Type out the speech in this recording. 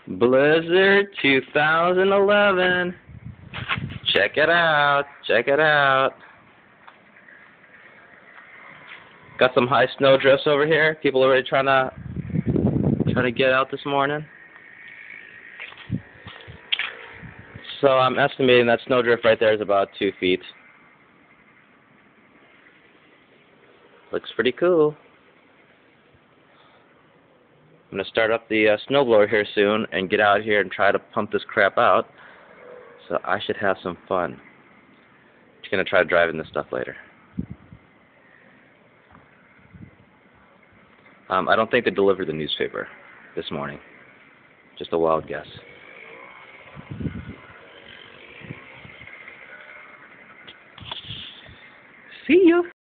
Blizzard 2011. Check it out. Check it out. Got some high snow drifts over here. People are already trying to get out this morning. So I'm estimating that snowdrift right there is about 2 feet. Looks pretty cool. I'm going to start up the snowblower here soon and get out here and try to pump this crap out. So I should have some fun. Just going to try driving this stuff later. I don't think they delivered the newspaper this morning. Just a wild guess.